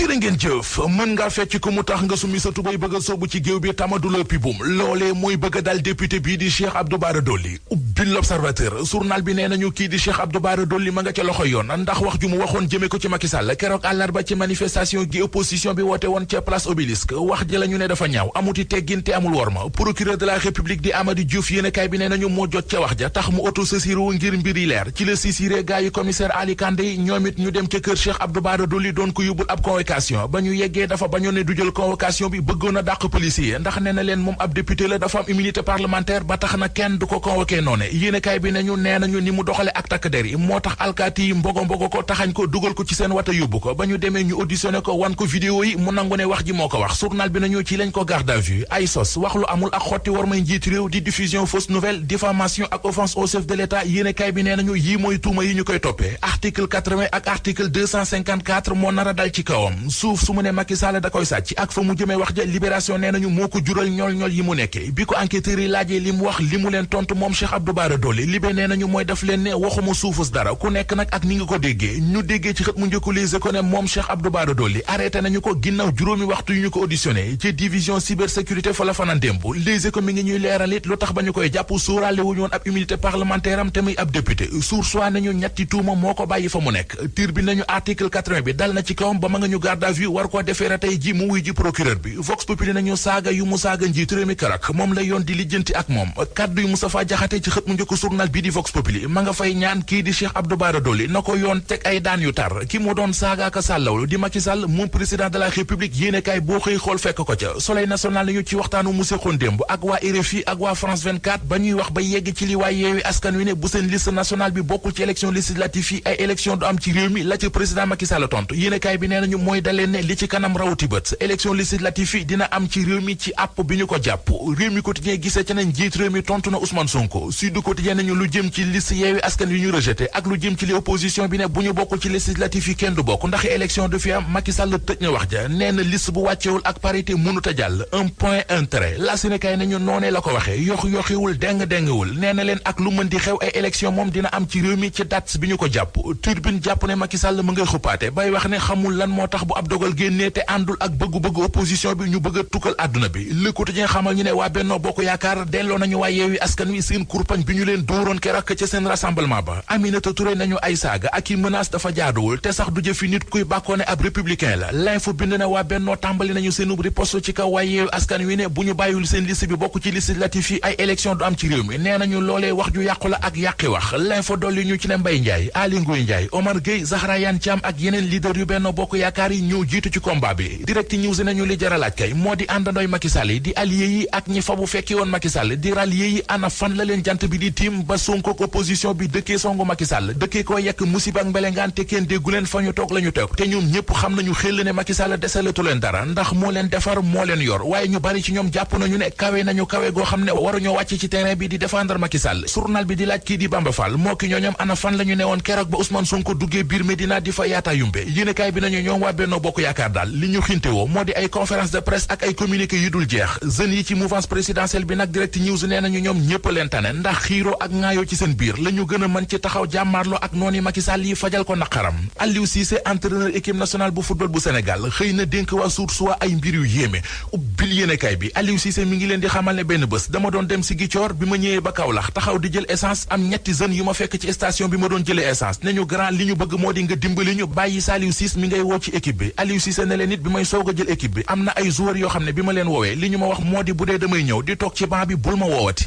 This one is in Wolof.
jërë ngeen jëf mën ngaa fecc ko mu tax nga summi sa tubay bëgg a soobu ci géew bi tamadu la pibum loolee mooy bëgg a dal député bii di Cheikh Abdou Bara Dolly ubbi l'Observateur journal bi nee nañu kii di Cheikh Abdou Bara Dolly ma nga ca loxo yoon ndax wax ju mu waxoon jëme ko ci Macky Sall keroog àllarba ci manifestation gi opposition bi woote woon ca place Obélisque wax ji la ñu ne dafa ñaaw amuti teggin te amul worma procureur de la République di Amady Diouf yéenekaay bi nee nañu moo jot ca wax ja tax mu autosaisir ngir mbir yi leer ci la sisiré gaa yi commissaire Ali Kandé ñoom it ñu dem ca kër Cheikh Abdou Bara Dolly doon ko yóbbul ab convocation ba ñu yeggee dafa bañoon ne du jël convocation bi bëggoon a dàq policier ndax nee na leen moom ab député la dafa am immunité parlementaire ba tax na kenn du ko convoqué noone yéenekaay bi nañu nee nañu ni mu doxale ak takk der yi moo tax alkaati yi mbogo ko taxañ ko dugal ko ci seen wata yóbbu ko ba ñu demee ñu auditionné ko wan ko vidéo yi mu nangu ne wax ji moo ko wax journal bi nañu ci lañ ko garde à vue ay sos wax lu amul ak xotti war may njiit réew di diffusion fausse nouvelle diffamation ak offense au chef de l'État yéenekaay bi nee nañu yii mooy tuuma yi ñu koy toppee article 80 ak article 254 moo nar a dal ci kawam suuf su mu ne Macky Sall da koy sàcc ak fa mu jëmee wax ja libération nee nañu moo ko jural ñool yi mu nekkee bi ko enquêteurs yi laajee li mu wax li mu leen tontu moom Cheikh Abdou Bara Dolly libé nee nañu mooy daf leen ne waxuma suufus dara ku nekk nag ak ni nga ko déggee ñu déggee ci xët mu njëkku Les Échos ne moom Cheikh Abdou Bara Dolly arrêté nañu ko ginnaaw juróomi waxtu yu ñu ko auditionné ci division cybersécurité fa la fanaan démb Les Échos mi ngi ñuy leeral it lu tax ba ñu koy jàpp sóoraale wuñu woon ab immunité parlementaire am te muy ab député source wa nañu ñetti tuuma moo ko bàyyi fa mu nekk tir bi nañu article 80 bi dal na ci kawam ba ma nga ñu garde à vue war koo defeere tey ji mu wuy ji procureur bi Vox Populi nañu saaga yu mu saaga njiitu réew mi karak moom la yoon di lijjanti ak moom kaddu yu Moustapha Diakhaté ci xët mu njëkk journal bi di Vox Populi ma nga fay ñaan kii di Cheikh Abdou Bara Dolly na ko yoon teg ay daan yu tar ki mu doon saaga ak sàllawlu di Macky Sall moom président de la République yéenekaay boo xëy xool fekk ko ca Soleil national nañu ci waxtaanu mu séqoon démb ak waa RFI ak waa France 24 ba ñuy wax ba yegg ci li waa Yewwi Askan Wi ne bu seen liste nationale bi bokkul ci élection législative yi ay élection du am ci réew mi la ci président Macky Sall tontu yéenekaay bi nee nañu mooy daleen ne li ci kanam rawati bët élection législative yi dina am ci réew mi ci àpp bi ñu ko jàpp réew mi quotidien gisee ca nañ njiit réew mi tontu na Ousmane Sonko Sud Quotidien nañu lu jëm ci liste Yewwi Askan Wi ñu rejeté ak lu jëm ci li opposition bi ne bu ñu bokkul ci législative yi kenn du bokk ndax élection du fi am Macky Sall tëj na wax ja nee na liste bu wàccewul ak parité mënut a jàll un point un trait la Sénégal nañu noonee la ko waxee yoxiwul déng-déngwul nee na leen ak lu mën di xew ay élection moom dina am ci réew mi ci date bi ñu ko jàpp Tribune jàpp ne Macky Sall mu ngay xuppaate bay wax ne xamul lan moo tax bu ab dogal génnee te àndul ak bëggu-bëgg opposition bi ñu bëgg a tukkal àdduna bi Le Quotidien xamal ñu ne waa Benno Bokk Yaakaar delloo nañu waa Yewwi Askan Wi seen kurpañ bi ñu leen dóoroon keroog ca seen rassemblement ba Aminata Touré nañu ay saaga ak i menace dafa jaaduwul te sax du jëfi nit kuy bàkkoone ab républicain la L'Info bind ne waa Benno tàmbali nañu seen riposte ci kaw waa Yewwi Askan Wi ne bu ñu bàyyul seen liste bi bokk ci législatif yi ay élection du am ci réew mi nee nañu loolee wax ju yàqu la ak yàqi wax L'Info dolli ñu ci ne Mbaye Ndiaye Aly Ngouille Ndiaye Omar Gueye Zahra Iyane Thiam ak yeneen leader yu Benno Bokk Yaakaar yi ñëw jiitu ci combat bi Direct News nañu li jar a laaj kay moo di àndandooy Macky Sall yi di allié yi ak ñi fa bu fekki woon Macky Sall di rallié yi ana fan la leen jant bi di tiim ba Sonko ak opposition bi dëkkee songu Macky Sall dëkkee ko yekk musiba ak mbelengaan te kenn déggu leen fa ñu toog la ñu toog te ñoom ñëpp xam nañu xel ne Macky Sall desalatu leen dara ndax moo leen defar moo leen yor waaye ñu bari ci ñoom jàpp nañu ne kawe nañu kawe goo xam ne waruñoo wàcc ci terrain bi di défendre Macky Sall journal bi di laaj kii di Bamba Fall moo ki ñooñam ana fan la ñu newoon keroog ba Ousmane Sonko duggee biir Médina di fa yaata yumbe yéenekaay bi nañu ñoom waa Benno Bokk Yaakaar daal li ñu xintewoo moo di ay conférence de presse ak ay communiqué yu dul jeex jeunes yi ci mouvance présidentielle bi nag Direct News nee nañu ñoom ñëpp leen tane ndax xiiroo ak ŋaayoo ci seen biir la ñu gën a mën ci taxaw jàmmaarloo ak noonu Macky Sall yi fajal ko naqaram Aliou Cissé entraîneur équipe nationale bu football bu Sénégal xëy na dénk waa Source A ay mbir yu yéeme ubbil yéenekaay bi Aliou Cissé mi ngi leen di xamal ne benn bés dama doon dem si Ziguinchor bi ma ñëwee ba Kaolack taxaw di jël essence am ñetti jeunes yu ma fekk ci station bi ma doon jëlee essence ne ñu grand li ñu bëgg moo di nga dimbali ñu bàyyi Saliou Ciss mi ngay woo ci équipe bi Aliou Cissé ne leen nit bi may soog a jël équipe bi am na ay joueurs yoo xam ne bi ma leen woowee li ñu ma wax moo di bu dee damay ñëw di toog ci banc bi bul ma woowati